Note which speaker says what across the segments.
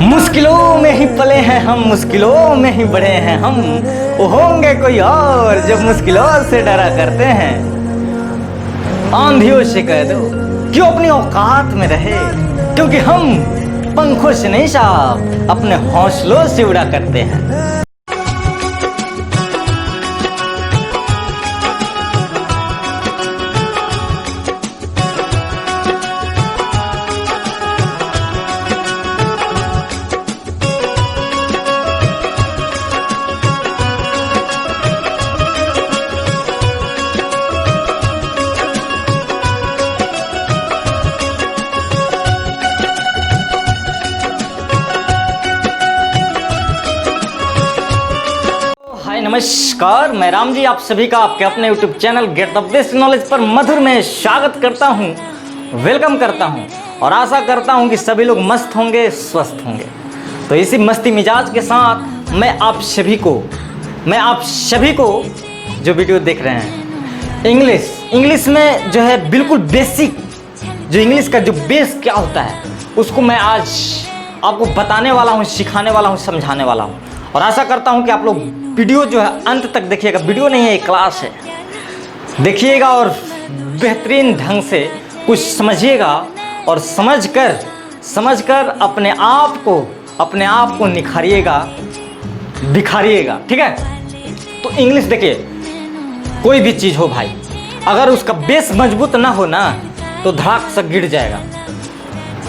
Speaker 1: मुश्किलों में ही पले हैं हम, मुश्किलों में ही बड़े हैं हम। वो होंगे कोई और जो मुश्किलों से डरा करते हैं। आंधियों से कह दो क्यों अपनी औकात में रहे, क्योंकि हम पंखों से नहीं साहब अपने हौसलों से उड़ा करते हैं। नमस्कार, मैं राम जी आप सभी का आपके अपने YouTube channel get the best knowledge पर मधुर में स्वागत करता हूं, वेलकम करता हूं और आशा करता हूं कि सभी लोग मस्त होंगे, स्वस्थ होंगे। तो इसी मस्ती मिजाज के साथ मैं आप सभी को जो वीडियो देख रहे हैं इंग्लिश में जो है बिल्कुल बेसिक, जो इंग्लिश का जो बेस क्या होता है उसको मैं आज आपको बताने वाला हूँ, सिखाने वाला हूँ, समझाने वाला हूँ। और आशा करता हूँ कि आप लोग वीडियो जो है अंत तक देखिएगा। वीडियो नहीं है, एक क्लास है, देखिएगा और बेहतरीन ढंग से कुछ समझिएगा और समझकर अपने आप को निखारिएगा, दिखारिएगा। ठीक है। तो इंग्लिश देखिए, कोई भी चीज़ हो भाई, अगर उसका बेस मजबूत ना हो ना तो धड़ाक से गिर जाएगा।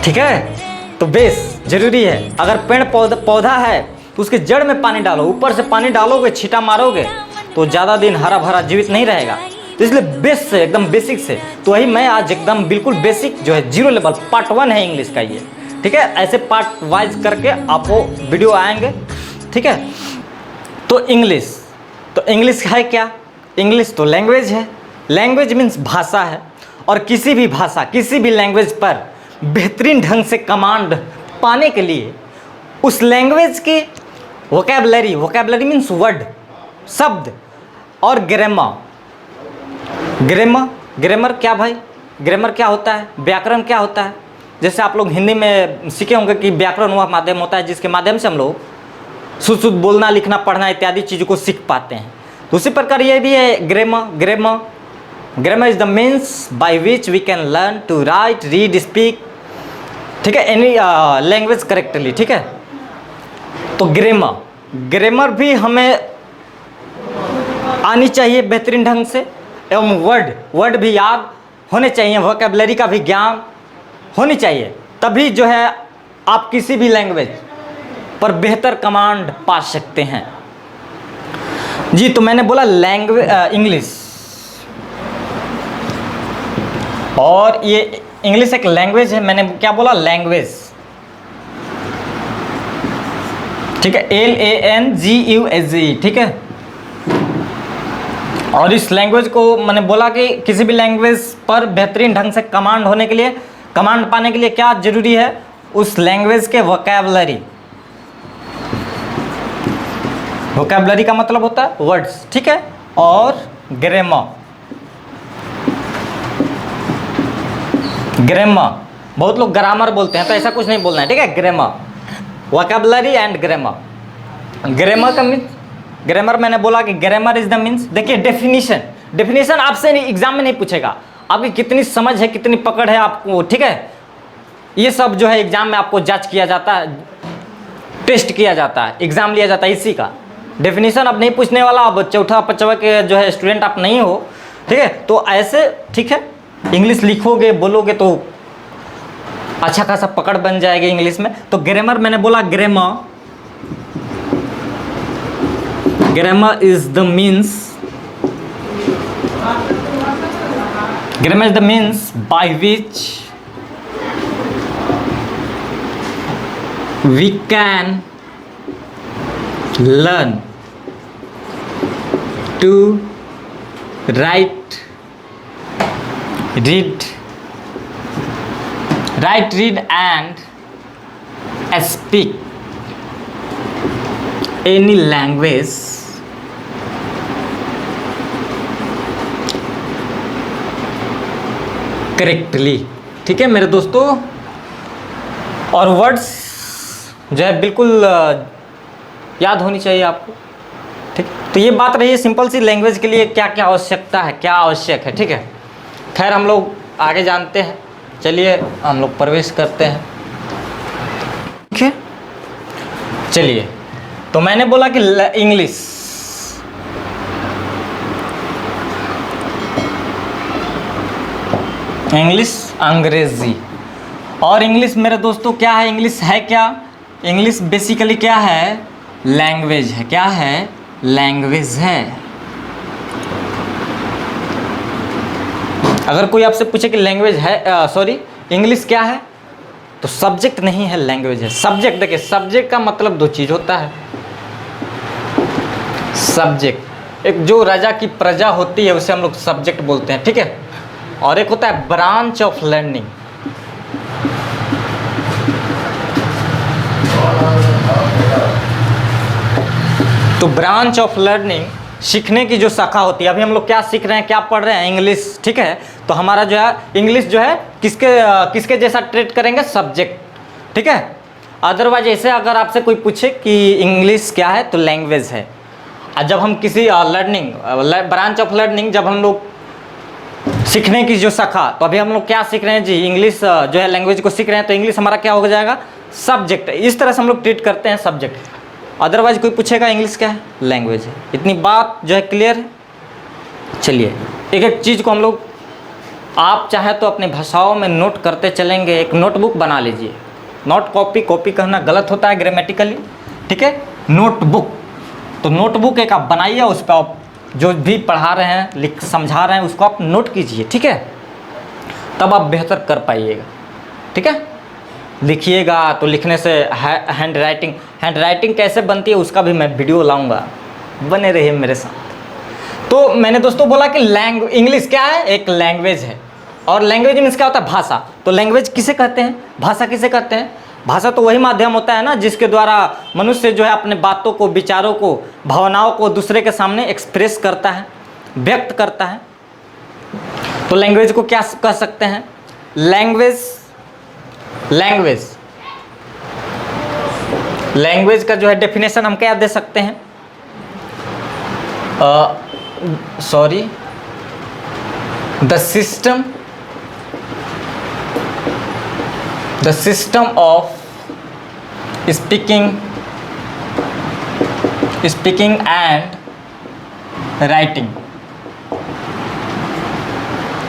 Speaker 1: ठीक है। तो बेस जरूरी है। अगर पेड़ पौधा है तो उसके जड़ में पानी डालो, ऊपर से पानी डालोगे, छींटा मारोगे तो ज़्यादा दिन हरा भरा जीवित नहीं रहेगा। तो इसलिए बेस से, एकदम बेसिक से, तो वही मैं आज एकदम बिल्कुल बेसिक जो है जीरो लेवल पार्ट 1 है इंग्लिश का ये। ठीक है। ऐसे पार्ट वाइज करके आपको वीडियो आएंगे। ठीक है। तो इंग्लिश है क्या? इंग्लिश तो लैंग्वेज है। लैंग्वेज मीन्स भाषा है। और किसी भी भाषा, किसी भी लैंग्वेज पर बेहतरीन ढंग से कमांड पाने के लिए उस लैंग्वेज की वोकैबलरी मीन्स वर्ड, शब्द, और ग्रामर क्या भाई? ग्रामर क्या होता है? व्याकरण क्या होता है? जैसे आप लोग हिंदी में सीखे होंगे कि व्याकरण वह माध्यम होता है जिसके माध्यम से हम लोग शुद्ध बोलना, लिखना, पढ़ना इत्यादि चीज़ों को सीख पाते हैं। तो उसी प्रकार ये भी है grammar is the means by which we can learn to write, read, speak, ठीक है, एनी लैंग्वेज करेक्टली। ठीक है। तो ग्रामर भी हमें आनी चाहिए बेहतरीन ढंग से, एवं वर्ड भी याद होने चाहिए, वोकैबलरी का भी ज्ञान होनी चाहिए। तभी जो है आप किसी भी लैंग्वेज पर बेहतर कमांड पा सकते हैं। जी, तो मैंने बोला इंग्लिश, और ये इंग्लिश एक लैंग्वेज है। मैंने क्या बोला? लैंग्वेज। ठीक है। LANGUAGE। ठीक है। और इस लैंग्वेज को मैंने बोला कि किसी भी लैंग्वेज पर बेहतरीन ढंग से कमांड होने के लिए, कमांड पाने के लिए क्या जरूरी है? उस लैंग्वेज के वोकैबलरी का मतलब होता है वर्ड्स। ठीक है। और ग्रामर, बहुत लोग ग्रामर बोलते हैं, तो ऐसा कुछ नहीं बोलना है। ठीक है। ग्रामर, वोकैबलरी एंड ग्रामर का मीन्स, ग्रामर मैंने बोला कि ग्रामर इज द मीन्स। देखिए डेफिनेशन आपसे एग्जाम में नहीं पूछेगा, आपकी कितनी समझ है, कितनी पकड़ है आपको। ठीक है। ये सब जो है एग्जाम में आपको जांच किया जाता है, टेस्ट किया जाता है, एग्जाम लिया जाता है इसी का। डेफिनेशन अब नहीं पूछने वाला, अब चौथा पांचवा के जो है स्टूडेंट आप नहीं हो। ठीक है। तो ऐसे, ठीक है, इंग्लिश लिखोगे, बोलोगे तो अच्छा खासा पकड़ बन जाएगी इंग्लिश में। तो ग्रामर मैंने बोला, grammar is the means by which we can learn to write, read and speak any language correctly. ठीक है मेरे दोस्तों। और वर्ड्स जो है बिल्कुल याद होनी चाहिए आपको। ठीक, तो ये बात रही है सिंपल सी लैंग्वेज के लिए क्या क्या आवश्यकता है, क्या आवश्यक है। ठीक है, खैर हम लोग आगे जानते हैं, चलिए हम लोग प्रवेश करते हैं। ठीक है, चलिए, तो मैंने बोला कि इंग्लिश, इंग्लिश अंग्रेजी, और इंग्लिश मेरे दोस्तों क्या है, इंग्लिश है क्या, इंग्लिश बेसिकली क्या है, लैंग्वेज है। क्या है, लैंग्वेज है। अगर कोई आपसे पूछे कि लैंग्वेज है, सॉरी इंग्लिश क्या है, तो सब्जेक्ट नहीं है, लैंग्वेज है। सब्जेक्ट, देखिए सब्जेक्ट का मतलब दो चीज होता है। सब्जेक्ट, एक जो राजा की प्रजा होती है उसे हम लोग सब्जेक्ट बोलते हैं। ठीक है, और एक होता है ब्रांच ऑफ लर्निंग। तो ब्रांच ऑफ लर्निंग, सीखने की जो शाखा होती है। अभी हम लोग क्या सीख रहे हैं, क्या पढ़ रहे हैं, इंग्लिश। ठीक है, तो हमारा जो है इंग्लिश जो है किसके जैसा ट्रीट करेंगे, सब्जेक्ट। ठीक है, अदरवाइज ऐसे अगर आपसे कोई पूछे कि इंग्लिश क्या है, तो लैंग्वेज है। और जब हम किसी लर्निंग, ब्रांच ऑफ लर्निंग, जब हम लोग सीखने की जो शाखा, तो अभी हम लोग क्या सीख रहे हैं जी, इंग्लिश जो है लैंग्वेज को सीख रहे हैं, तो इंग्लिश हमारा क्या हो जाएगा, सब्जेक्ट। इस तरह से हम लोग ट्रीट करते हैं सब्जेक्ट। अदरवाइज कोई पूछेगा इंग्लिश क्या है, लैंग्वेज है। इतनी बात जो है क्लियर है। चलिए एक एक चीज़ को हम लोग, आप चाहे तो अपनी भाषाओं में नोट करते चलेंगे। एक नोटबुक बना लीजिए, नोट कॉपी, कॉपी कहना गलत होता है ग्रामेटिकली। ठीक है, नोटबुक, तो नोटबुक एक आप बनाइए, उस पर आप जो भी पढ़ा रहे हैं, समझा रहे हैं, उसको आप नोट कीजिए। ठीक है, तब आप बेहतर कर पाइएगा। ठीक है, लिखिएगा तो लिखने से हैंड राइटिंग कैसे बनती है उसका भी मैं वीडियो लाऊंगा, बने रहिए मेरे साथ। तो मैंने दोस्तों बोला कि इंग्लिश क्या है, एक लैंग्वेज है। और लैंग्वेज मीन्स क्या होता है, भाषा। तो लैंग्वेज किसे कहते हैं, भाषा किसे कहते हैं, भाषा तो वही माध्यम होता है ना जिसके द्वारा मनुष्य जो है अपने बातों को, विचारों को, भावनाओं को दूसरे के सामने एक्सप्रेस करता है, व्यक्त करता है। तो लैंग्वेज को क्या कह सकते हैं, लैंग्वेज का जो है डेफिनेशन हम क्या दे सकते हैं, the system of speaking and writing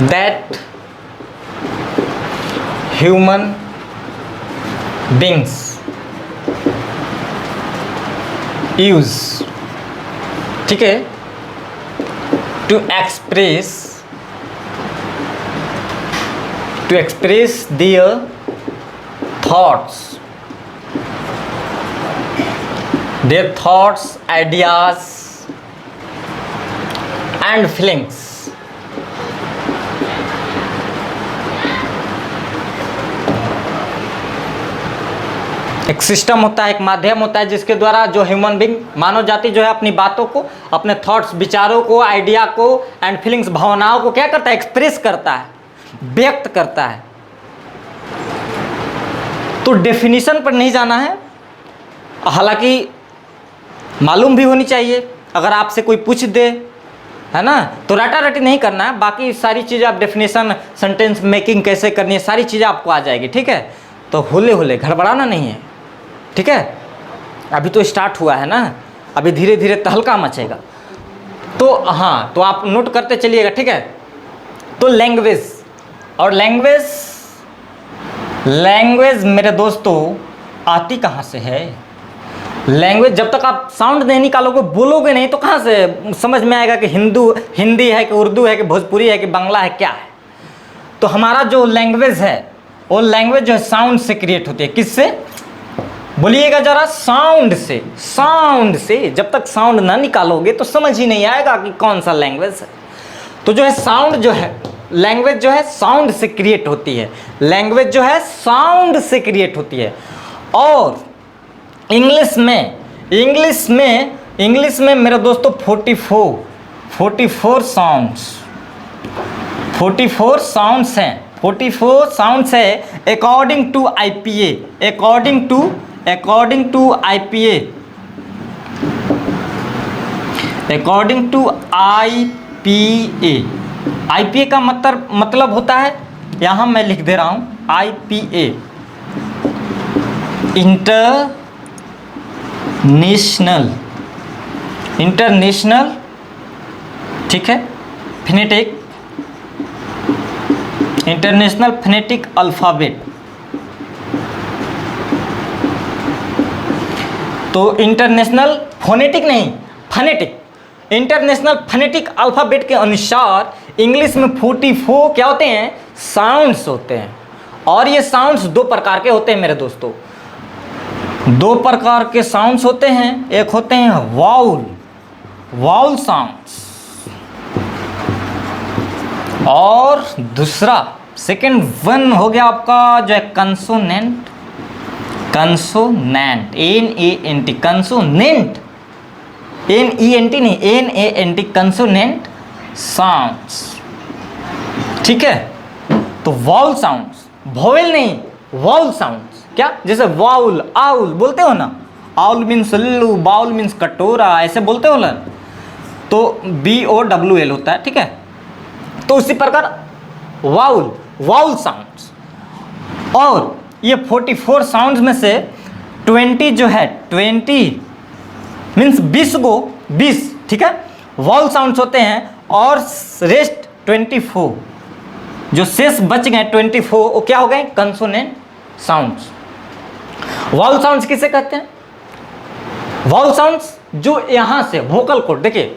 Speaker 1: that human beings use, ठीक है, to express their thoughts, ideas and feelings। एक सिस्टम होता है, एक माध्यम होता है जिसके द्वारा जो ह्यूमन बीइंग, मानव जाति जो है अपनी बातों को, अपने थॉट्स, विचारों को, आइडिया को एंड फीलिंग्स, भावनाओं को क्या करता है, एक्सप्रेस करता है, व्यक्त करता है। तो डेफिनेशन पर नहीं जाना है, हालांकि मालूम भी होनी चाहिए। अगर आपसे कोई पूछ दे, है ना, तो रटारटी नहीं करना है, बाकी सारी चीज़ें आप डेफिनेशन, सेंटेंस मेकिंग कैसे करनी है, सारी चीज़ें आपको आ जाएगी। ठीक है, तो हुले घड़बड़ाना नहीं है। ठीक है, अभी तो स्टार्ट हुआ है ना, अभी धीरे धीरे तहलका मचेगा। तो हाँ, तो आप नोट करते चलिएगा। ठीक है, तो लैंग्वेज, और लैंग्वेज मेरे दोस्तों आती कहाँ से है, लैंग्वेज जब तक आप साउंड नहीं निकालोगे, बोलोगे नहीं, तो कहाँ से समझ में आएगा कि हिंदी है कि उर्दू है कि भोजपुरी है कि बांग्ला है, क्या है। तो हमारा जो लैंग्वेज है, वो लैंग्वेज जो है साउंड से क्रिएट होती है। किससे, बोलिएगा जरा, साउंड से। जब तक साउंड ना निकालोगे तो समझ ही नहीं आएगा कि कौन सा लैंग्वेज है। तो जो है साउंड जो है, लैंग्वेज जो है साउंड से क्रिएट होती है, लैंग्वेज जो है साउंड से क्रिएट होती है। और इंग्लिश में मेरे दोस्तों 44 साउंड्स हैं, 44 साउंड्स है according to according to IPA, according to IPA, IPA का मतलब होता है, यहां मैं लिख दे रहा हूं IPA, इंटरनेशनल, ठीक है, फिनेटिक, इंटरनेशनल फिनेटिक अल्फ़ाबेट। तो इंटरनेशनल फोनेटिक नहीं, फनेटिक, इंटरनेशनल फनेटिक अल्फ़ाबेट के अनुसार इंग्लिश में 44 क्या होते हैं, साउंड्स होते हैं। और ये साउंड्स दो प्रकार के होते हैं मेरे दोस्तों, दो प्रकार के साउंड्स होते हैं। एक होते हैं वाउल साउंड्स, और दूसरा सेकंड वन हो गया आपका जो है कंसोनेंट, NANT, कंसोनेंट, NENT नहीं, NANT, कंसोनेंट साउंड्स, ठीक है। तो वाउल साउंड्स, वोवेल नहीं, वाउल साउंड्स, क्या जैसे वाउल, आउल बोलते हो ना, आउल मीन्स उल्लू, बाउल मीन्स कटोरा, ऐसे बोलते हो ना, तो BOWL होता है, ठीक है। तो उसी प्रकार वाउल साउंड्स, और ये 44 साउंड्स में से 20 जो है, 20 मीन्स 20, ठीक है, वाउल साउंड्स होते हैं, और रेस्ट 24 जो शेष बच गए 24 वो क्या हो गए, कंसोनेंट साउंड्स। वाउल साउंड्स किसे कहते हैं, वाउल साउंड्स जो यहां से वोकल कोड, देखिए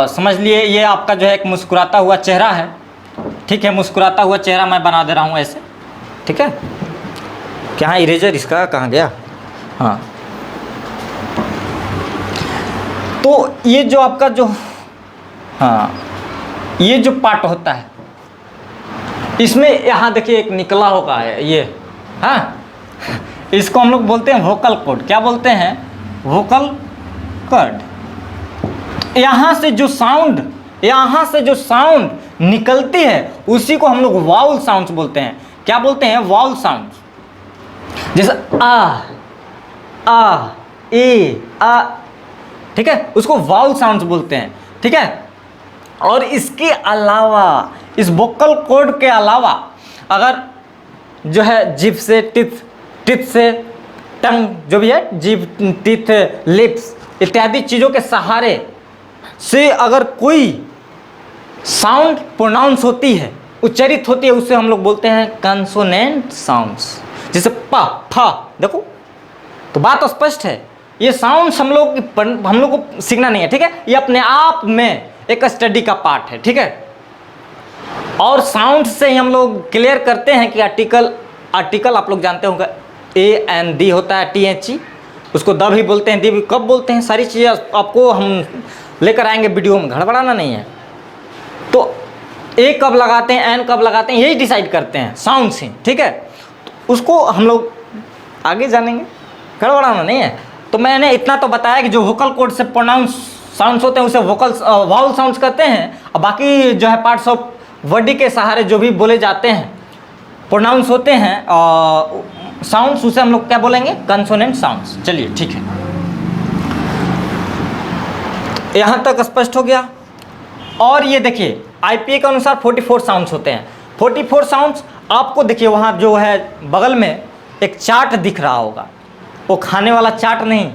Speaker 1: समझ लिए, ये आपका जो है एक मुस्कुराता हुआ चेहरा है, ठीक है, मुस्कुराता हुआ चेहरा मैं बना दे रहा हूँ ऐसे, ठीक है। क्या इरेजर इसका कहाँ गया, हाँ। तो ये जो आपका जो, हाँ, ये जो पार्ट होता है, इसमें यहाँ देखिए एक निकला होगा है ये, हाँ, इसको हम लोग बोलते हैं वोकल कॉर्ड। क्या बोलते हैं, वोकल कॉर्ड। यहाँ से जो साउंड निकलती है उसी को हम लोग वाउल साउंड्स बोलते हैं। क्या बोलते हैं, वाउल साउंड्स। जैसे आ, ए, आ, ठीक है, उसको वाउल साउंड्स बोलते हैं, ठीक है। और इसके अलावा, इस वोकल कॉर्ड के अलावा, अगर जो है जिभ से, टिथ से, टंग जो भी है, जिभ, टिथ, लिप्स इत्यादि चीज़ों के सहारे से अगर कोई साउंड प्रोनाउंस होती है, उच्चारित होती है, उसे हम लोग बोलते हैं कंसोनेंट साउंड्स। जैसे पा, फा, देखो तो बात तो स्पष्ट है। ये साउंड्स हम लोग को सीखना नहीं है, ठीक है, ये अपने आप में एक स्टडी का पार्ट है, ठीक है। और साउंड से ही हम लोग क्लियर करते हैं कि आर्टिकल आप लोग जानते होंगे, AND होता है, THE, उसको द भी बोलते हैं, दी भी कब बोलते हैं, सारी चीज़ें आपको हम लेकर आएंगे वीडियो में, गड़बड़ाना नहीं है। तो A कब लगाते हैं, N कब लगाते हैं, यही डिसाइड करते हैं साउंड से, ठीक है। तो उसको हम लोग आगे जानेंगे, गड़बड़ाना नहीं है। तो मैंने इतना तो बताया कि जो वोकल कॉर्ड से प्रोनाउंस साउंड्स होते हैं उसे वाउल साउंड्स कहते हैं, और बाकी जो है पार्ट्स ऑफ बॉडी के सहारे जो भी बोले जाते हैं, प्रोनाउंस होते हैं साउंड्स, उसे हम लोग क्या बोलेंगे, कंसोनेंट साउंड्स। चलिए ठीक है, यहाँ तक स्पष्ट हो गया। और ये देखिए IPA के अनुसार 44 साउंड्स होते हैं। 44 साउंड्स आपको देखिए वहाँ जो है बगल में एक चार्ट दिख रहा होगा, वो खाने वाला चार्ट नहीं,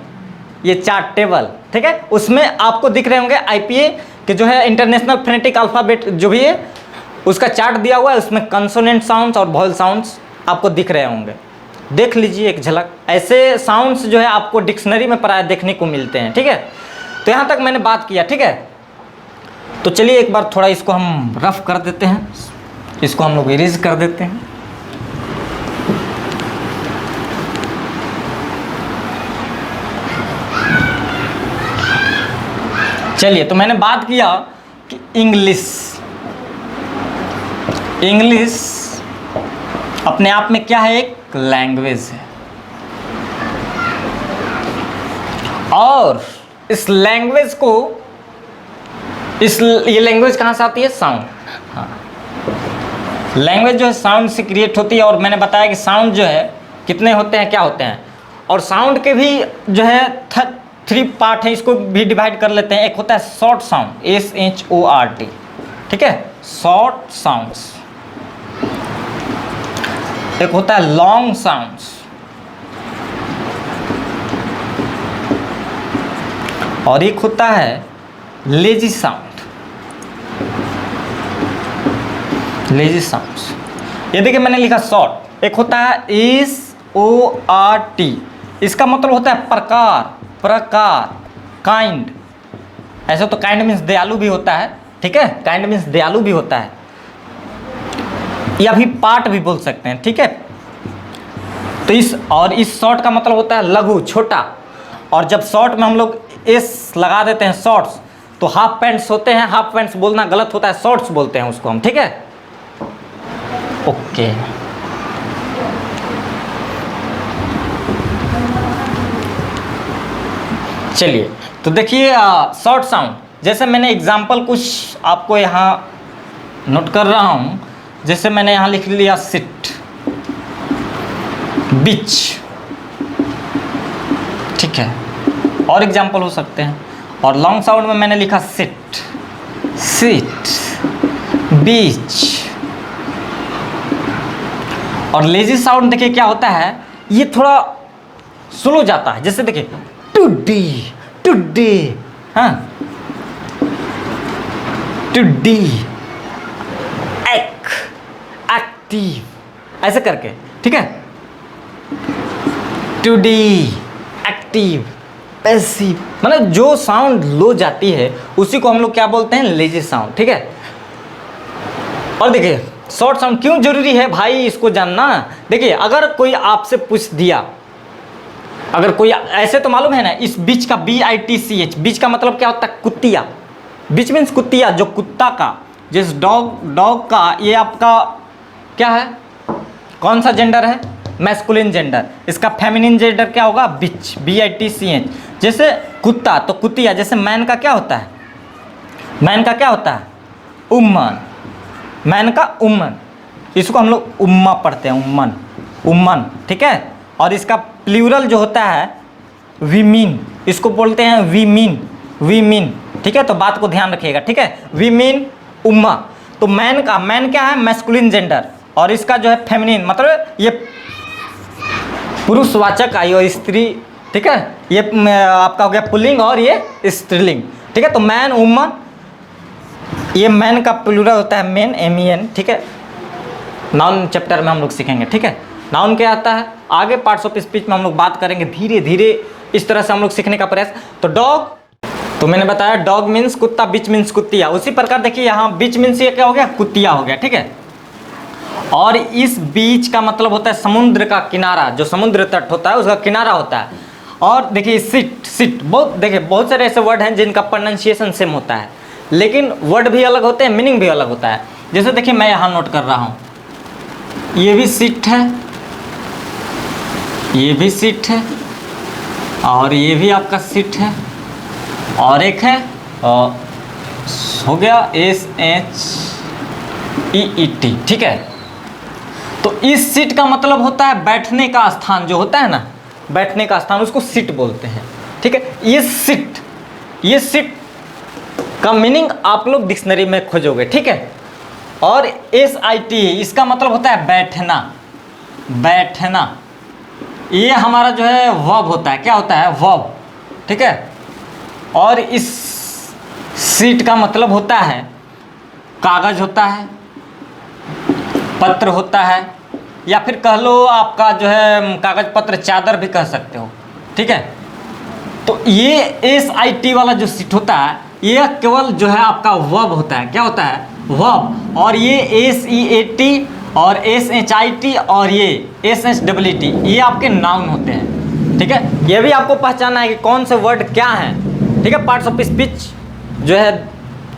Speaker 1: ये चार्ट टेबल, ठीक है, उसमें आपको दिख रहे होंगे IPA के जो है इंटरनेशनल फोनेटिक अल्फ़ाबेट जो भी है उसका चार्ट दिया हुआ है, उसमें कंसोनेंट साउंड्स और वॉवल साउंड्स आपको दिख रहे होंगे। देख लीजिए एक झलक, ऐसे साउंड्स जो है आपको डिक्शनरी में प्राय देखने को मिलते हैं, ठीक है। तो यहाँ तक मैंने बात किया, ठीक है। तो चलिए एक बार थोड़ा इसको हम रफ कर देते हैं, इसको हम लोग इरेज कर देते हैं। चलिए, तो मैंने बात किया कि इंग्लिश अपने आप में क्या है, एक लैंग्वेज है, और इस लैंग्वेज को, ये लैंग्वेज कहाँ से आती है, साउंड, हाँ, लैंग्वेज जो है साउंड से क्रिएट होती है, और मैंने बताया कि साउंड जो है कितने होते हैं, क्या होते हैं, और साउंड के भी जो है 3 पार्ट है, इसको भी डिवाइड कर लेते हैं। एक होता है शॉर्ट साउंड, SHORT, ठीक है, शॉर्ट साउंड्स। एक होता है लॉन्ग साउंड्स, और एक होता है लेजी साउंड, लेजी साउंड्स। ये देखिए मैंने लिखा शॉर्ट। एक होता है SORT, इसका मतलब होता है प्रकार, प्रकार, काइंड। ऐसे तो काइंड मीन्स दयालु भी होता है, ठीक है, काइंड मीन्स दयालु भी होता है, या भी पार्ट भी बोल सकते हैं, ठीक है। तो इस शॉर्ट का मतलब होता है लघु, छोटा। और जब शॉर्ट में हम लोग एस लगा देते हैं, शॉर्ट्स, तो हाफ पैंट्स होते हैं, हाफ पैंट्स बोलना गलत होता है, शॉर्ट्स बोलते हैं उसको हम, ठीक है। ओके, चलिए तो देखिए शॉर्ट साउंड, जैसे मैंने एग्जांपल कुछ आपको यहाँ नोट कर रहा हूँ। जैसे मैंने यहाँ लिख लिया सिट, बीच, ठीक है, और एग्जांपल हो सकते हैं। और लॉन्ग साउंड में मैंने लिखा सिट, सिट, बीच। और लेजी साउंड देखिए क्या होता है, ये थोड़ा स्लो जाता है। जैसे देखिए टुडे, टुडे, हाँ, टुडे, एक, एक्टिव, ऐसे करके, ठीक है। टुडे, एक्टिव, पैसिव, मतलब जो साउंड लो जाती है उसी को हम लोग क्या बोलते हैं, लेजी साउंड, ठीक है। और देखिए शॉर्ट साउंड क्यों जरूरी है भाई, इसको जानना। देखिए अगर कोई आपसे पूछ दिया, अगर कोई ऐसे तो मालूम है ना, इस बीच का BITCH, बीच का मतलब क्या होता है, कुत्तिया। बीच मीन्स कुत्तिया, जो कुत्ता का, जिस डॉग का, ये आपका क्या है, कौन सा जेंडर है, मैस्कुलिन जेंडर। इसका फेमिनिन जेंडर क्या होगा, बीच, BITCH। जैसे कुत्ता तो कुत्तिया। जैसे मैन का क्या होता है, मैन का क्या होता है, उम्मन, मैन का उम्मन, इसको हम लोग उम्मा पढ़ते हैं, उम्मन, उम्मन, ठीक है। और इसका प्लूरल जो होता है वीमीन, इसको बोलते हैं वीमीन, वीमीन, ठीक है। तो बात को ध्यान रखिएगा, ठीक है, वीमीन, उम्मा। तो मैन का, मैन क्या है, मैस्कुलिन जेंडर, और इसका जो है फेमिनिन, मतलब ये पुरुषवाचक आई और स्त्री, ठीक है। ये आपका हो गया पुल्लिंग और ये स्त्रीलिंग, ठीक है। तो मैन, वुमन, ये मैन का प्लूरल होता है मेन, MEN, ठीक है। नाउन चैप्टर में हम लोग सीखेंगे, ठीक है। नाउन क्या आता है, आगे पार्ट्स ऑफ स्पीच में हम लोग बात करेंगे, धीरे धीरे इस तरह से हम लोग सीखने का प्रयास। तो डॉग, तो मैंने बताया डॉग मीन्स कुत्ता, बीच मीन्स कुत्तिया। उसी प्रकार देखिए यहाँ बीच मीन्स ये क्या हो गया, कुत्तिया हो गया, ठीक है। और इस बीच का मतलब होता है समुद्र का किनारा, जो समुद्र तट होता है उसका किनारा होता है। और देखिए सिट, सिट, बहुत देखिए बहुत सारे ऐसे वर्ड हैं जिनका प्रोनाउंसिएशन सेम होता है, लेकिन वर्ड भी अलग होते हैं, मीनिंग भी अलग होता है। जैसे देखिए मैं यहाँ नोट कर रहा हूँ, ये भी सिट है, ये भी सीट है, और ये भी आपका सीट है, और एक है हो गया SHEET, ठीक है। तो इस सीट का मतलब होता है बैठने का स्थान, जो होता है ना बैठने का स्थान, उसको सीट बोलते हैं, ठीक है। ये सीट, ये सीट का मीनिंग आप लोग डिक्शनरी में खोजोगे, ठीक है। और SIT, इसका मतलब होता है बैठना, बैठना। ये हमारा जो है वर्ब होता है, क्या होता है, वर्ब, ठीक है। और इस सीट का मतलब होता है कागज होता है, पत्र होता है, या फिर कह लो आपका जो है कागज पत्र, चादर भी कह सकते हो, ठीक है। तो ये SIT वाला जो सीट होता है, ये केवल जो है आपका वर्ब होता है, क्या होता है, वर्ब। और ये SEAT और SHIT और ये SHEET, ये आपके नाउन होते हैं, ठीक है। ये भी आपको पहचानना है कि कौन से वर्ड क्या हैं, ठीक है। पार्ट्स ऑफ स्पीच जो है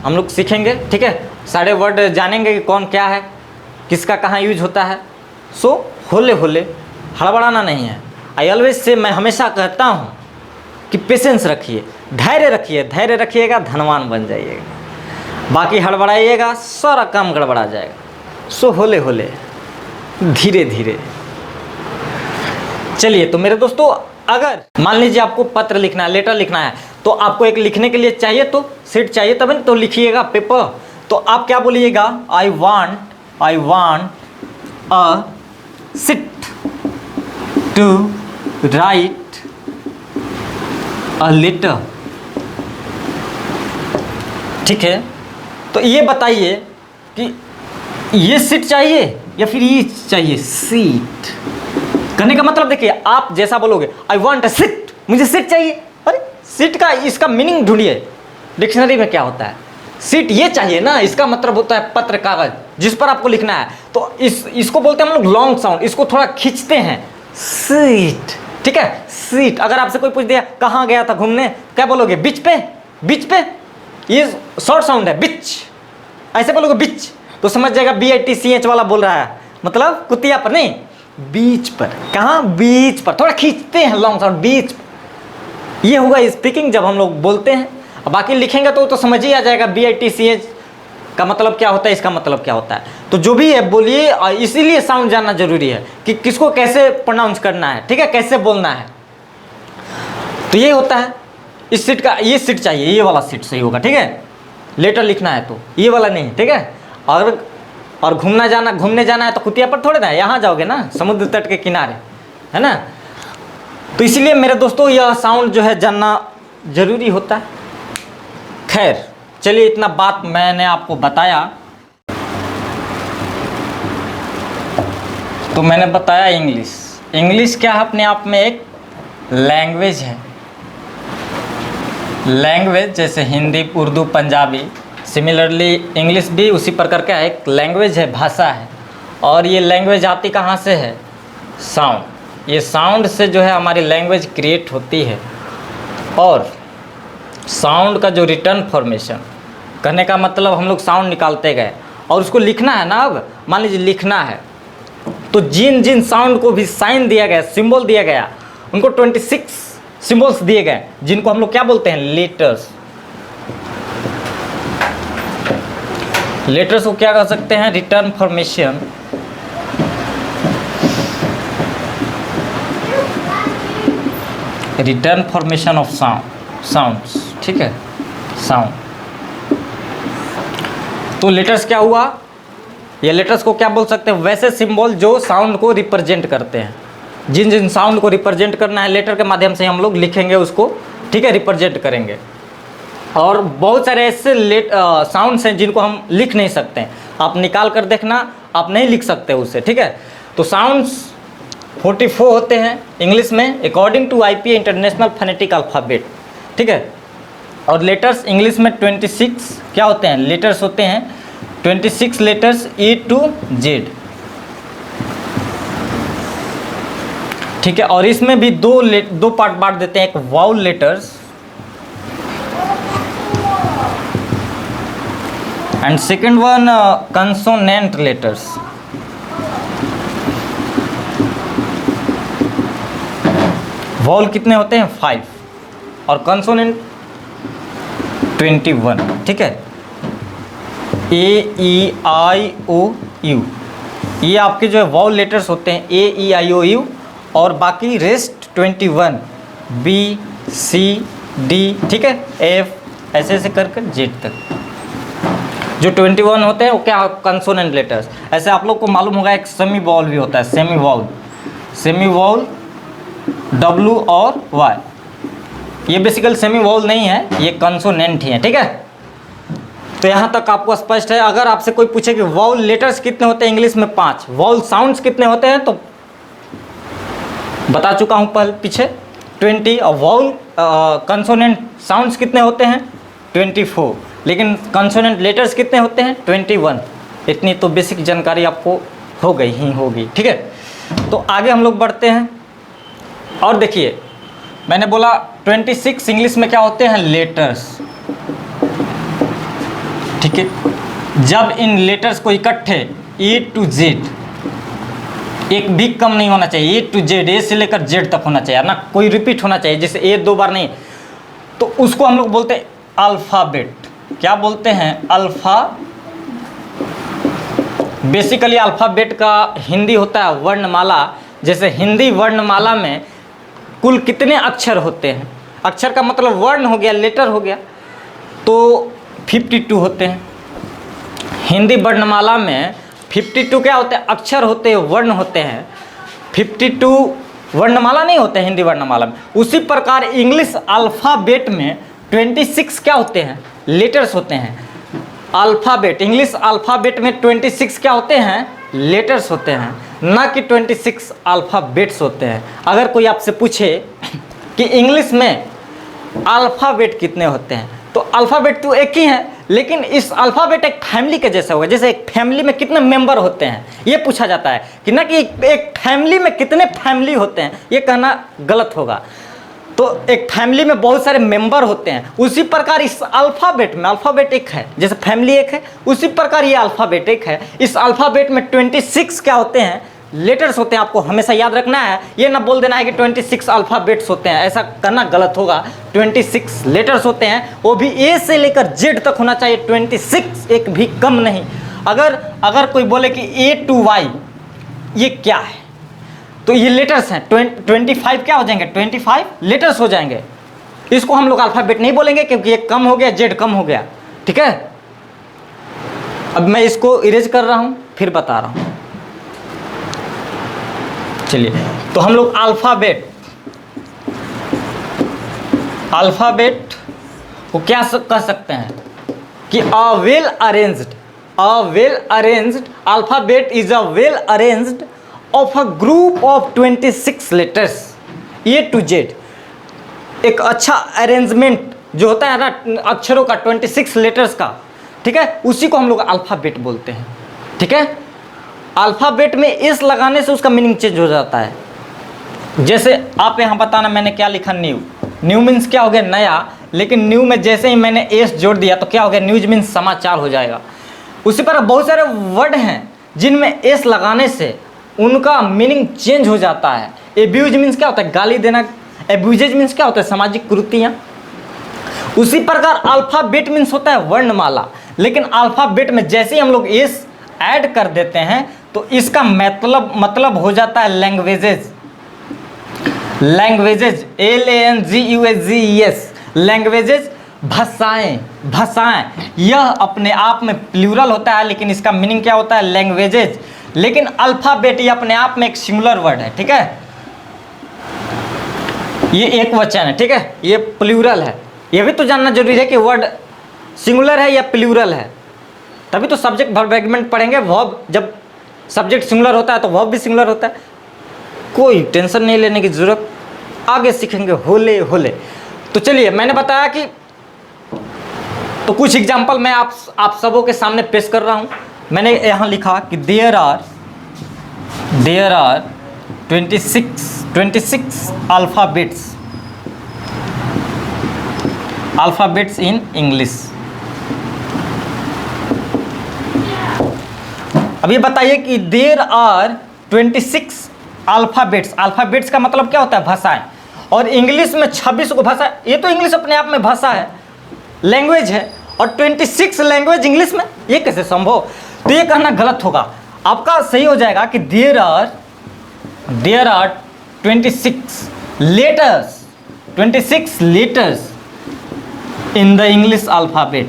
Speaker 1: हम लोग सीखेंगे, ठीक है। सारे वर्ड जानेंगे कि कौन क्या है, किसका कहाँ यूज होता है। सो होले होले हड़बड़ाना नहीं है। आई ऑलवेज से, मैं हमेशा कहता हूँ कि पेशेंस रखिए, धैर्य रखिए, धैर्य रखिएगा, धनवान बन जाइएगा। बाकी हड़बड़ाइएगा, सारा काम गड़बड़ा जाएगा। सो होले होले, धीरे धीरे। चलिए, तो मेरे दोस्तों, अगर मान लीजिए आपको पत्र लिखना है, लेटर लिखना है, तो आपको एक लिखने के लिए चाहिए, तो सीट चाहिए, तब तो लिखिएगा पेपर। तो आप क्या बोलिएगा? I want a seat to write a letter. ठीक है, तो ये बताइए कि ये सीट चाहिए या फिर ये चाहिए, सीट। कहने का मतलब देखिए, आप जैसा बोलोगे आई वांट अ सीट, मुझे सीट चाहिए। अरे सीट का इसका मीनिंग ढूंढिए डिक्शनरी में क्या होता है। सीट ये चाहिए ना, इसका मतलब होता है पत्र, कागज जिस पर आपको लिखना है। तो इसको बोलते हैं हम लोग लॉन्ग साउंड, इसको थोड़ा खींचते हैं, सीट। ठीक है, सीट। अगर आपसे कोई पूछ दिया कहाँ गया था घूमने, क्या बोलोगे? बीच पे, बीच पे। ये शॉर्ट साउंड है, बिच। ऐसे बोलोगे बिच, तो समझ जाएगा BITCH वाला बोल रहा है, मतलब कुतिया पर नहीं, बीच पर। कहाँ? बीच पर। थोड़ा खींचते हैं लॉन्ग साउंड, बीच। ये होगा स्पीकिंग जब हम लोग बोलते हैं। अब बाकी लिखेंगे तो समझ ही आ जाएगा BITCH का मतलब क्या होता है, इसका मतलब क्या होता है। तो जो भी है बोलिए, इसीलिए साउंड जानना जरूरी है कि किसको कैसे प्रोनाउंस करना है। ठीक है, कैसे बोलना है। तो ये होता है इस सीट का, ये सीट चाहिए, ये वाला सीट सही होगा। ठीक है, लेटर लिखना है तो ये वाला नहीं। ठीक है, और घूमने जाना है तो कुतिया पर थोड़े ना, यहाँ जाओगे ना, समुद्र तट के किनारे, है ना। तो इसलिए मेरे दोस्तों, यह साउंड जो है जानना जरूरी होता है। खैर, चलिए, इतना बात मैंने आपको बताया। तो मैंने बताया इंग्लिश क्या है, अपने आप में एक लैंग्वेज है। लैंग्वेज जैसे हिंदी, उर्दू, पंजाबी, सिमिलरली इंग्लिश भी उसी प्रकार का एक लैंग्वेज है, भाषा है। और ये लैंग्वेज आती कहाँ से है? साउंड। ये साउंड से जो है हमारी लैंग्वेज क्रिएट होती है। और साउंड का जो रिटर्न फॉर्मेशन, कहने का मतलब हम लोग साउंड निकालते गए और उसको लिखना है ना। अब मान लीजिए लिखना है, तो जिन जिन साउंड को भी साइन दिया गया, सिंबल दिया गया, उनको 26 सिंबल्स दिए गए, जिनको हम लोग क्या बोलते हैं? लेटर्स। लेटर्स को क्या कह सकते हैं? Return formation. Return formation of sounds. ठीक है, साउंड। तो लेटर्स क्या हुआ? ये लेटर्स को क्या बोल सकते हैं? वैसे सिंबल जो साउंड को रिप्रेजेंट करते हैं। जिन जिन साउंड को रिप्रेजेंट करना है, लेटर के माध्यम से हम लोग लिखेंगे उसको। ठीक है, रिप्रेजेंट करेंगे। और बहुत सारे ऐसे साउंड्स हैं जिनको हम लिख नहीं सकते हैं। आप निकाल कर देखना, आप नहीं लिख सकते उसे। ठीक है, तो साउंड्स 44 होते हैं इंग्लिश में, according to IPA international phonetic alphabet. ठीक है, और लेटर्स इंग्लिश में 26 क्या होते हैं? लेटर्स होते हैं 26 लेटर्स E to Z। ठीक है, और इसमें भी दो पार्ट बांट देते हैं, एक vowel letters and second one consonant letters. Vowel कितने होते हैं? 5, और कंसोनेंट 21। ठीक है, A-E-I-O-U, ये आपके जो है वाउल लेटर्स होते हैं, A-E-I-O-U, और बाकी रेस्ट 21 B-C-D। ठीक है, F, ऐसे ऐसे कर कर Z तक जो 21 होते हैं वो क्या? Consonant letters. ऐसे आप लोग को मालूम होगा एक सेमी वाउल भी होता है, सेमी वाउल W और Y। ये बेसिकल सेमी वाउल नहीं है, ये कंसोनेंट ही है। ठीक है, तो यहाँ तक आपको स्पष्ट है। अगर आपसे कोई पूछे कि वाउल लेटर्स कितने होते हैं इंग्लिश में? 5। वाउल साउंड्स कितने होते हैं? तो बता चुका हूँ पीछे 20। और वाउल कंसोनेंट साउंड्स कितने होते हैं? 24। लेकिन कंसोनेंट लेटर्स कितने होते हैं? 21। इतनी तो बेसिक जानकारी आपको हो गई ही होगी। ठीक है, तो आगे हम लोग बढ़ते हैं। और देखिए, मैंने बोला 26 इंग्लिश में क्या होते हैं? लेटर्स। ठीक है, जब इन लेटर्स को इकट्ठे A to Z, एक भी कम नहीं होना चाहिए, A to Z, A से लेकर Z तक होना चाहिए ना, कोई रिपीट होना चाहिए, जैसे A 2 बार नहीं, तो उसको हम लोग बोलते हैं अल्फ़ाबेट। क्या बोलते हैं? बेसिकली अल्फ़ाबेट का हिंदी होता है वर्णमाला। जैसे हिंदी वर्णमाला में कुल कितने अक्षर होते हैं? अक्षर का मतलब वर्ण हो गया, लेटर हो गया, तो 52 होते हैं। हिंदी वर्णमाला में 52 क्या होते हैं? अक्षर होते हैं, वर्ण होते हैं। 52 वर्णमाला नहीं होते हिंदी वर्णमाला में। उसी प्रकार इंग्लिश अल्फ़ाबेट में 26 क्या होते हैं? लेटर्स होते हैं। अल्फ़ाबेट, इंग्लिश अल्फ़ाबेट में 26 क्या होते हैं? लेटर्स होते हैं, ना कि 26 अल्फ़ाबेट्स होते हैं। अगर कोई आपसे पूछे कि इंग्लिश में अल्फ़ाबेट कितने होते हैं, तो अल्फ़ाबेट तो एक ही है, लेकिन इस अल्फ़ाबेट एक फैमिली के जैसा होगा। जैसे एक फैमिली में कितने मेंबर होते हैं ये पूछा जाता है, कि ना कि एक फैमिली में कितने फैमिली होते हैं, ये कहना गलत होगा। तो एक फैमिली में बहुत सारे मेंबर होते हैं, उसी प्रकार इस अल्फ़ाबेट में, अल्फ़ाबेट एक है, जैसे फैमिली एक है, उसी प्रकार ये अल्फ़ाबेट एक है। इस अल्फ़ाबेट में 26 क्या होते हैं? लेटर्स होते हैं। आपको हमेशा याद रखना है, ये ना बोल देना है कि 26 अल्फ़ाबेट्स होते हैं, ऐसा करना गलत होगा। 26 लेटर्स होते हैं, वो भी ए से लेकर जेड तक होना चाहिए, 26, एक भी कम नहीं। अगर कोई बोले कि A to Y ये क्या है, तो ये लेटर्स हैं। 25 क्या हो जाएंगे? 25 लेटर्स हो जाएंगे। इसको हम लोग अल्फ़ाबेट नहीं बोलेंगे, क्योंकि ये कम हो गया, जेड कम हो गया। ठीक है, अब मैं इसको इरेज कर रहा हूँ, फिर बता रहा हूँ। चलिए, तो हम लोग अल्फ़ाबेट को क्या कह सकते हैं कि a well arranged alphabet is a well arranged of a group of 26 letters A to Z. एक अच्छा अरेंजमेंट जो होता है ना अक्षरों का, 26 लेटर्स का, ठीक है, उसी को हम लोग अल्फ़ाबेट बोलते हैं। ठीक है, अल्फ़ाबेट में एस लगाने से उसका मीनिंग चेंज हो जाता है। जैसे आप यहाँ बताना, मैंने क्या लिखा? न्यू मीन्स क्या हो गया? नया। लेकिन न्यू में जैसे ही मैंने एस जोड़ दिया तो क्या हो गया? न्यूज मीन्स समाचार हो जाएगा। उसी पर बहुत सारे वर्ड हैं जिनमें एस लगाने से उनका मीनिंग चेंज हो जाता है। एब्यूज मीन्स क्या होता है? गाली देना। एब्यूजेज मीन्स क्या होता है? सामाजिक कुरीतियाँ। उसी प्रकार अल्फ़ाबेट मीन्स होता है वर्णमाला, लेकिन अल्फ़ाबेट में जैसे ही हम लोग एस ऐड कर देते हैं तो इसका मतलब हो जाता है लैंग्वेजेज। LANGUAGES, लैंग्वेजेज, भाषाएं। यह अपने आप में प्लूरल होता है, लेकिन इसका मीनिंग क्या होता है? लैंग्वेजेज। लेकिन अल्फ़ाबेट ये अपने आप में एक सिंगुलर वर्ड है। ठीक है, ये एक वचन है। ठीक है, ये प्लूरल है। ये भी तो जानना जरूरी है कि वर्ड सिंगुलर है या प्लूरल है, तभी तो सब्जेक्ट वर्ब एग्रीमेंट पढ़ेंगे। वर्ब, जब सब्जेक्ट सिंगुलर होता है तो वर्ब भी सिंगुलर होता है। कोई टेंशन नहीं लेने की ज़रूरत, आगे सीखेंगे होले होले। तो चलिए, मैंने बताया कि तो कुछ एग्जांपल मैं आप सबों के सामने पेश कर रहा हूँ। मैंने यहाँ लिखा कि there are 26 alphabets in English. अब ये बताइए कि देयर आर 26 अल्फ़ाबेट्स का मतलब क्या होता है? भाषाएं। और इंग्लिश में 26 को भाषा, ये तो इंग्लिश अपने आप में भाषा है, लैंग्वेज है, और 26 लैंग्वेज इंग्लिश में, ये कैसे संभव? तो ये कहना गलत होगा। आपका सही हो जाएगा कि there are 26 letters in the English alphabet.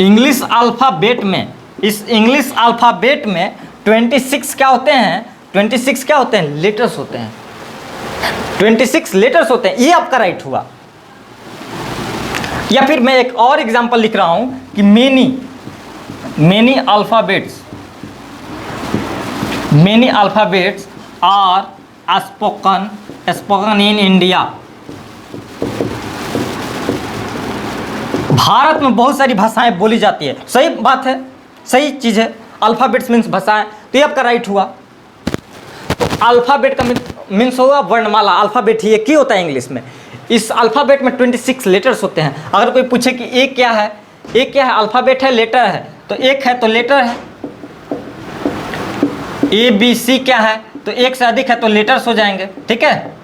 Speaker 1: English alphabet में, इस इंग्लिश अल्फ़ाबेट में 26 क्या होते हैं? 26 क्या होते हैं? लेटर्स होते हैं। 26 लेटर्स होते हैं। ये आपका राइट हुआ। या फिर मैं एक और एग्जांपल लिख रहा हूं कि many alphabets are spoken in India. Bharat में बहुत सारी भाषाएं बोली जाती है। सही बात है, सही चीज़ है। अल्फ़ाबेट्स मीन्स भाषाएं, तो ये आपका राइट हुआ। तो अल्फ़ाबेट का मीन्स होगा वर्णमाला। अल्फ़ाबेट ही एक ही होता है इंग्लिश में। इस अल्फ़ाबेट में 26 लेटर्स होते हैं। अगर कोई पूछे कि एक क्या है, एक क्या है? अल्फ़ाबेट है, लेटर है, तो एक है तो लेटर है। ABC क्या है? तो एक से अधिक है तो लेटर्स हो जाएंगे। ठीक है,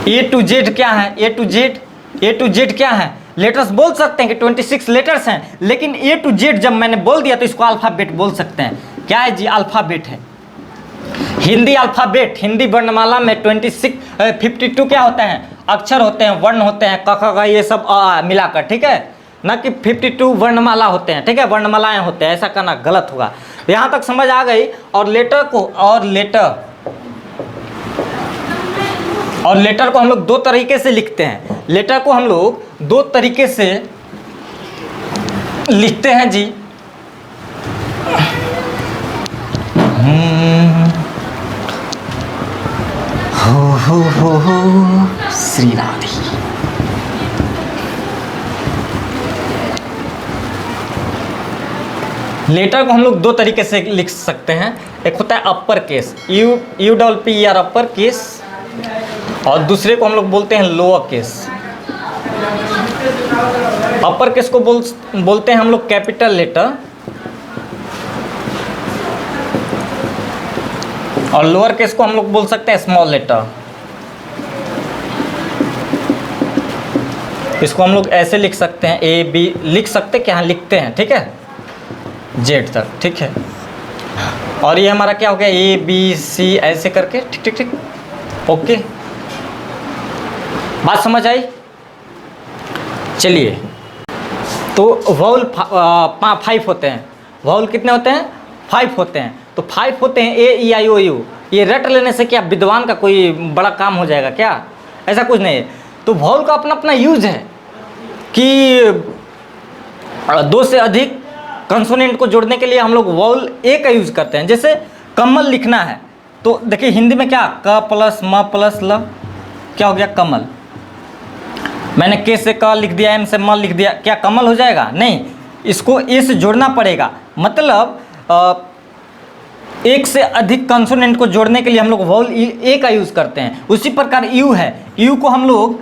Speaker 1: A to Z क्या है? A to Z A to Z क्या है, लेटर्स बोल सकते हैं कि 26 लेटर्स हैं, लेकिन ए टू जेड जब मैंने बोल दिया तो इसको अल्फ़ाबेट बोल सकते हैं। क्या है जी, अल्फ़ाबेट है। हिंदी अल्फ़ाबेट, हिंदी वर्णमाला में 52 क्या होते हैं, अक्षर होते हैं, वर्ण होते हैं, क ख ग ये सब मिलाकर, ठीक है, ना कि 52 वर्णमाला होते हैं, ठीक है, वर्णमालाएं होते हैं, ऐसा करना गलत होगा। यहाँ तक समझ आ गई। और लेटर को हम लोग दो तरीके से लिखते हैं। लेटर को हम लोग दो तरीके से लिखते हैं जी। हो श्री राधे। लेटर को हम लोग दो तरीके से लिख सकते हैं। एक होता है upper case, U double P R upper case, और दूसरे को हम लोग बोलते हैं लोअर केस। अपर केस को बोलते हैं हम लोग कैपिटल लेटर, और लोअर केस को हम लोग बोल सकते हैं स्मॉल लेटर। इसको हम लोग ऐसे लिख सकते हैं, ए बी लिख सकते हैं, क्या लिखते हैं, ठीक है, जेड तक, ठीक है। और ये हमारा क्या हो गया, ए बी सी ऐसे करके, ठीक ठीक ठीक, ओके, बात समझ आई। चलिए, तो वाउल 5 होते हैं। वाउल कितने होते हैं, 5 होते हैं। तो 5 होते हैं, ए ई आई ओ यू। ये रट लेने से क्या विद्वान का कोई बड़ा काम हो जाएगा क्या, ऐसा कुछ नहीं है। तो वाउल का अपना अपना यूज है कि 2 से अधिक कंसोनेंट को जोड़ने के लिए हम लोग वाउल ए का यूज करते हैं। जैसे कमल लिखना है तो देखिए हिंदी में क्या, क प्लस म प्लस ल, क्या हो गया, कमल। मैंने के से क लिख दिया, एम से म लिख दिया, क्या कमल हो जाएगा, नहीं, इसको ए से जोड़ना पड़ेगा। मतलब एक से अधिक कंसोनेंट को जोड़ने के लिए हम लोग वाउल ए का यूज करते हैं। उसी प्रकार यू है, यू को हम लोग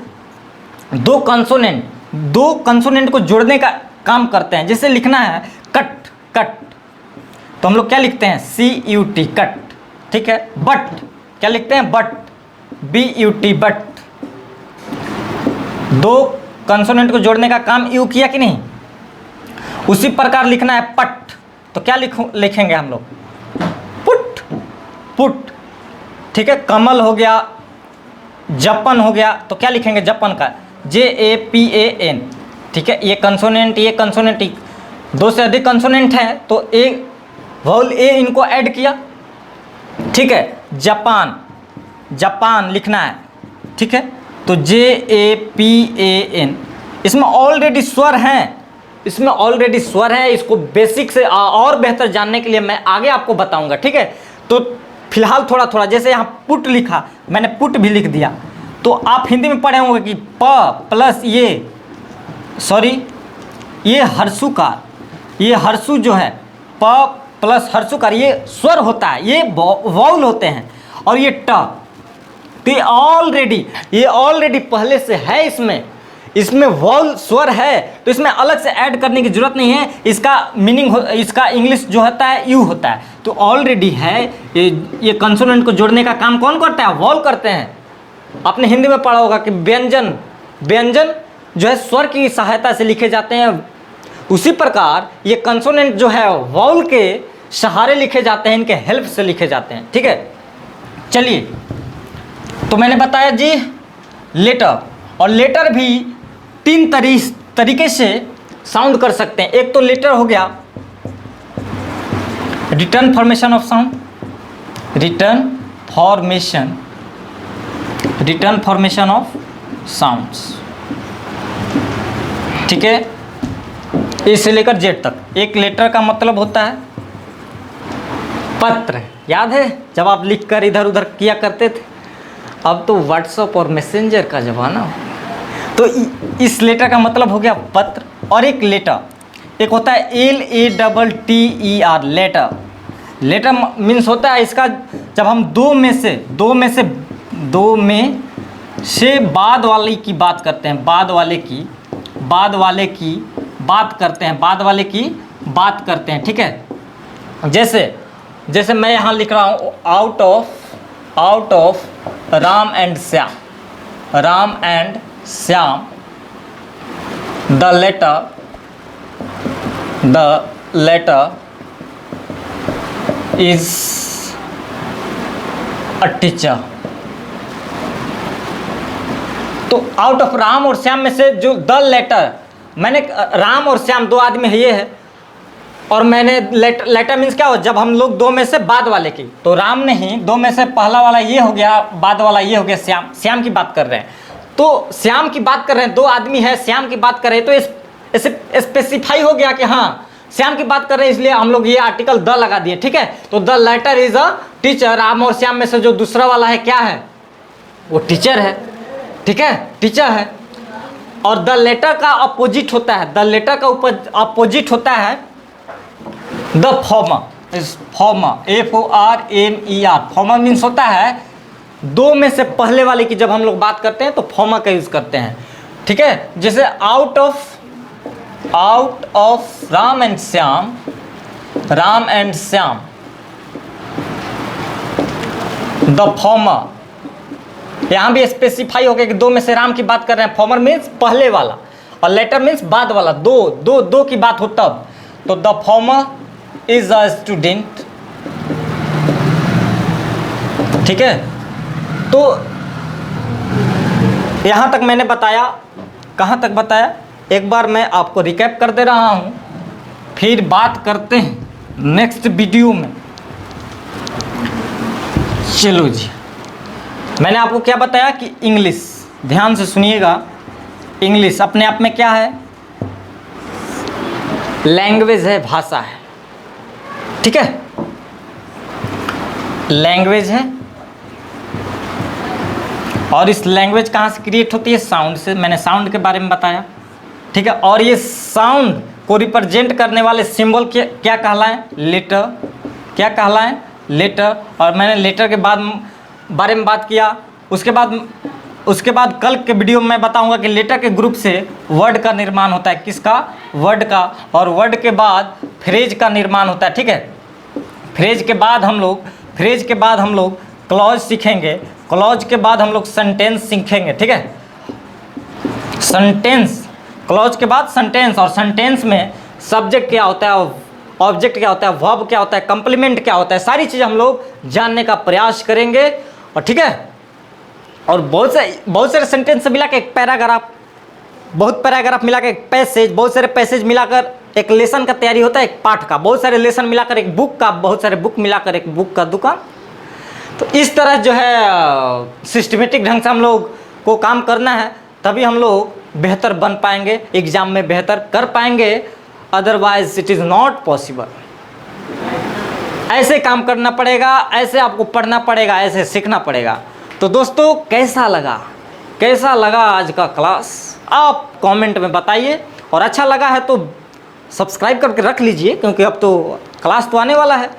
Speaker 1: दो कंसोनेंट को जोड़ने का काम करते हैं। जैसे लिखना है कट, तो हम लोग क्या लिखते हैं, CUT, कट, ठीक है। बट क्या लिखते हैं, बट, BUT, बट। 2 कंसोनेंट को जोड़ने का काम यू किया कि नहीं। उसी प्रकार लिखना है पट, तो क्या लिखेंगे हम लोग, पुट, ठीक है। कमल हो गया, जपन हो गया, तो क्या लिखेंगे जपन का, JAPAN, ठीक है। ये कंसोनेंट 2 से अधिक कंसोनेंट है तो ए वाउल ए इनको ऐड किया, ठीक है। जापान लिखना है, ठीक है, तो JAPAN। इसमें ऑलरेडी स्वर हैं, इसको बेसिक से और बेहतर जानने के लिए मैं आगे आपको बताऊंगा, ठीक है। तो फिलहाल थोड़ा जैसे यहाँ पुट लिखा, मैंने पुट भी लिख दिया, तो आप हिंदी में पढ़े होंगे कि प प्लस ये हर्षुकार, ये हर्षु जो है, प प्लस हर्षुकार, ये स्वर होता है, ये वाउल होते हैं। और ये ट, तो ये ऑलरेडी पहले से है, इसमें वाउल स्वर है, तो इसमें अलग से ऐड करने की जरूरत नहीं है। इसका मीनिंग इसका इंग्लिश जो होता है यू होता है, तो ऑलरेडी है। ये कंसोनेंट को जोड़ने का काम कौन करता है, वाउल करते हैं। आपने हिंदी में पढ़ा होगा कि व्यंजन जो है स्वर की सहायता से लिखे जाते हैं। उसी प्रकार ये कंसोनेंट जो है वाउल के सहारे लिखे जाते हैं, इनके हेल्प से लिखे जाते हैं, ठीक है। चलिए, तो मैंने बताया जी लेटर, और लेटर भी 3 तरीके से साउंड कर सकते हैं। एक तो लेटर हो गया return formation of sound, return formation of sounds, ठीक है। ए से लेकर जेड तक। एक लेटर का मतलब होता है पत्र, याद है जब आप लिखकर इधर उधर किया करते थे। अब तो व्हाट्सएप और मैसेंजर का ज़माना हो, तो इस लेटर का मतलब हो गया पत्र। और एक लेटर, एक होता है LATTER, लेटर मीन्स होता है इसका, जब हम दो में से बाद वाले की बात करते हैं, बाद वाले की बात करते हैं, ठीक है। जैसे मैं यहाँ लिख रहा हूँ out of Ram and Shyam, the letter is a teacher. तो आउट ऑफ राम और श्याम में से जो द लेटर, मैंने राम और श्याम दो आदमी है ये है, और मैंने लेटर मीन्स क्या हो, जब हम लोग दो में से बाद वाले की, तो राम नहीं, दो में से पहला वाला ये हो गया, बाद वाला ये हो गया श्याम। श्याम की बात कर रहे हैं, तो श्याम की बात कर रहे हैं, दो आदमी है, श्याम की बात कर रहे हैं, तो इस स्पेसिफाई हो गया कि हाँ श्याम की बात कर रहे हैं, इसलिए हम लोग ये आर्टिकल द लगा दिए। ठीक है, तो the letter is a teacher. Ram और श्याम में से जो दूसरा वाला है क्या है, वो टीचर है। ठीक है, टीचर है। और द लेटर का अपोजिट होता है, द लेटर का अपोजिट होता है द फॉर्मर। इस फॉर्मर FORMER, फॉर्मर मीन्स होता है दो में से पहले वाले की जब हम लोग बात करते हैं तो फॉर्मर का यूज करते हैं। ठीक है, जैसे out of Ram and Shyam, the former, यहां भी स्पेसिफाई हो गया कि दो में से राम की बात कर रहे हैं। फॉर्मर मीन्स पहले वाला और लेटर मीन्स बाद वाला, दो की बात हो तब। तो the former is a student. ठीक है, तो यहां तक मैंने बताया, कहां तक बताया, एक बार मैं आपको रिकैप कर दे रहा हूं, फिर बात करते हैं नेक्स्ट वीडियो में। चलो जी, मैंने आपको क्या बताया कि इंग्लिश, ध्यान से सुनिएगा, इंग्लिश अपने आप में क्या है, लैंग्वेज है, भाषा है। ठीक है, लैंग्वेज है, और इस लैंग्वेज कहाँ से क्रिएट होती है, साउंड से। मैंने साउंड के बारे में बताया। ठीक है, और ये साउंड को रिप्रेजेंट करने वाले सिंबल क्या कहलाएं, लेटर। क्या कहलाएं, लेटर। और मैंने लेटर के बारे में बात किया। उसके बाद कल के वीडियो में मैं बताऊंगा कि लेटर के ग्रुप से वर्ड का निर्माण होता है। किसका, वर्ड का। और वर्ड के बाद फ्रेज का निर्माण होता है। ठीक है, फ्रेज के बाद हम लोग क्लॉज सीखेंगे, क्लॉज के बाद हम लोग सेंटेंस सीखेंगे। ठीक है, सेंटेंस, क्लॉज के बाद सेंटेंस, और सेंटेंस में सब्जेक्ट क्या होता है, ऑब्जेक्ट क्या होता है, वर्ब क्या होता है, कंप्लीमेंट क्या होता है, सारी चीज़ हम लोग जानने का प्रयास करेंगे। और ठीक है, और बहुत सारे सेंटेंस मिला के एक पैराग्राफ, बहुत पैराग्राफ मिला के एक पैसेज, बहुत सारे पैसेज मिलाकर एक लेसन का तैयारी होता है, एक पाठ का, बहुत सारे लेसन मिलाकर एक बुक का, बहुत सारे बुक मिलाकर एक बुक का दुकान। तो इस तरह जो है सिस्टमेटिक ढंग से हम लोग को काम करना है, तभी हम लोग बेहतर बन पाएंगे, एग्जाम में बेहतर कर पाएंगे। Otherwise it is not possible. ऐसे काम करना पड़ेगा, ऐसे आपको पढ़ना पड़ेगा, ऐसे सीखना पड़ेगा। तो दोस्तों कैसा लगा आज का क्लास, आप कमेंट में बताइए, और अच्छा लगा है तो सब्सक्राइब करके रख लीजिए, क्योंकि अब तो क्लास तो आने वाला है,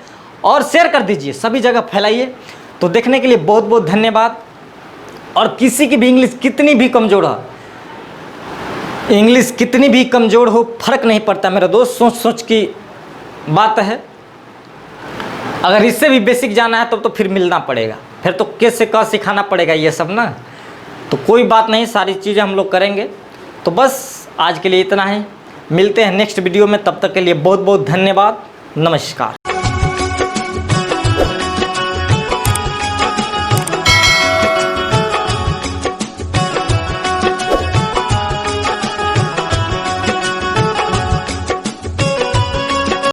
Speaker 1: और शेयर कर दीजिए, सभी जगह फैलाइए। तो देखने के लिए बहुत बहुत धन्यवाद। और किसी की भी इंग्लिश कितनी भी कमज़ोर हो, इंग्लिश कितनी भी कमज़ोर हो, फर्क नहीं पड़ता मेरा दोस्त, सोच की बात है। अगर इससे भी बेसिक जाना है तो फिर मिलना पड़ेगा, फिर तो कैसे का सिखाना पड़ेगा ये सब ना। तो कोई बात नहीं, सारी चीज़ें हम लोग करेंगे। तो बस आज के लिए इतना ही, मिलते हैं नेक्स्ट वीडियो में, तब तक के लिए बहुत बहुत धन्यवाद, नमस्कार।